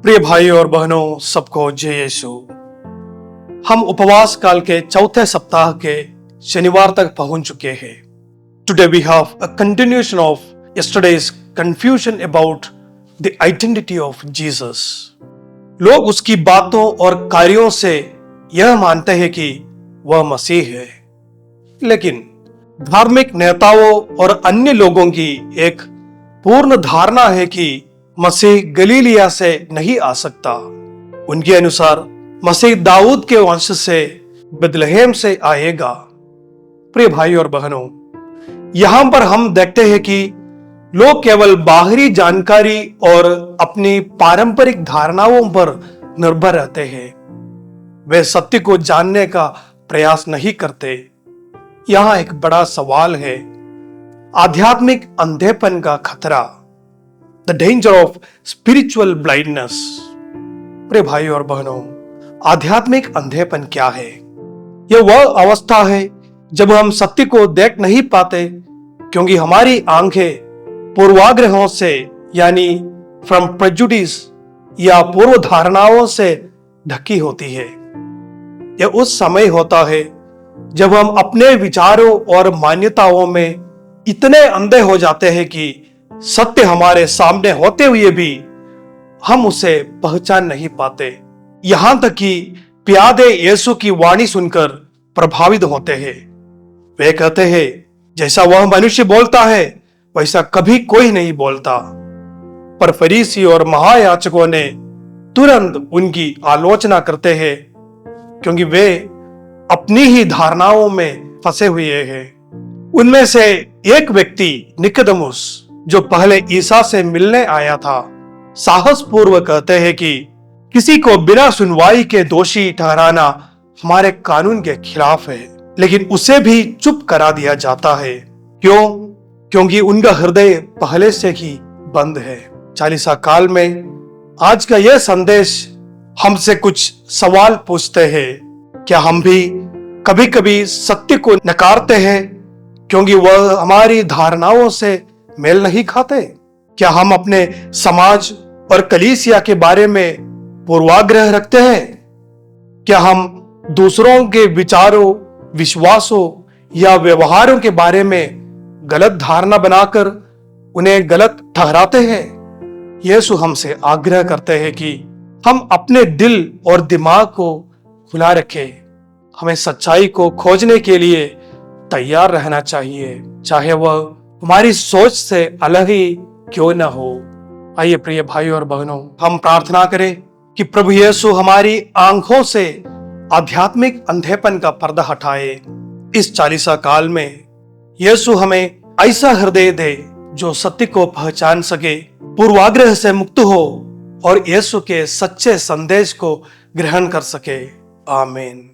प्रिय भाई और बहनों, सबको जय यीशु। हम उपवास काल के चौथे सप्ताह के शनिवार तक पहुंच चुके हैं। Today we have a continuation of yesterday's confusion about the identity of Jesus. लोग उसकी बातों और कार्यों से यह मानते हैं कि वह मसीह है, लेकिन धार्मिक नेताओं और अन्य लोगों की एक पूर्ण धारणा है कि मसीह गलीलिया से नहीं आ सकता। उनके अनुसार मसीह दाऊद के वंश से बेथलेहम से आएगा। प्रिय भाई और बहनों, यहां पर हम देखते हैं कि लोग केवल बाहरी जानकारी और अपनी पारंपरिक धारणाओं पर निर्भर रहते हैं। वे सत्य को जानने का प्रयास नहीं करते। यहां एक बड़ा सवाल है, आध्यात्मिक अंधेपन का खतरा, the danger of spiritual blindness. प्रिय भाई और बहनों, आध्यात्मिक अंधेपन क्या है? यह वह अवस्था है जब हम सत्य को देख नहीं पाते क्योंकि हमारी आंखें पूर्वाग्रहों से यानी फ्रॉम प्रेजुडिस या पूर्व धारणाओं से ढकी होती है। यह उस समय होता है जब हम अपने विचारों और मान्यताओं में इतने अंधे हो जाते हैं कि सत्य हमारे सामने होते हुए भी हम उसे पहचान नहीं पाते। यहां तक कि प्यादे यीशु की वाणी सुनकर प्रभावित होते हैं। वे कहते हैं, जैसा वह मनुष्य बोलता है वैसा कभी कोई नहीं बोलता। पर फरीसी और महायाजकों ने तुरंत उनकी आलोचना करते हैं क्योंकि वे अपनी ही धारणाओं में फंसे हुए हैं। उनमें से एक व्यक्ति निकोदेमुस, जो पहले ईसा से मिलने आया था, साहस पूर्वक कहते हैं कि किसी को बिना सुनवाई के दोषी ठहराना हमारे कानून के खिलाफ है, लेकिन उसे भी चुप करा दिया जाता है। क्यों? क्योंकि उनका हृदय पहले से ही बंद है। चालीसा काल में आज का यह संदेश हमसे कुछ सवाल पूछते हैं। क्या हम भी कभी कभी सत्य को नकारते हैं क्योंकि वह हमारी धारणाओं से मेल नहीं खाते? क्या हम अपने समाज और कलीसिया के बारे में पूर्वाग्रह रखते हैं? क्या हम दूसरों के विचारों, विश्वासों या व्यवहारों के बारे में गलत धारणा बनाकर उन्हें गलत ठहराते हैं? यीशु हमसे आग्रह करते हैं कि हम अपने दिल और दिमाग को खुला रखें। हमें सच्चाई को खोजने के लिए तैयार रहना चाहिए, चाहे वह हमारी सोच से अलग ही क्यों न हो। आइए प्रिय भाई और बहनों, हम प्रार्थना करें कि प्रभु यीशु हमारी आंखों से आध्यात्मिक अंधेपन का पर्दा हटाए। इस चालीसा काल में यीशु हमें ऐसा हृदय दे जो सत्य को पहचान सके, पूर्वाग्रह से मुक्त हो और यीशु के सच्चे संदेश को ग्रहण कर सके। आमीन।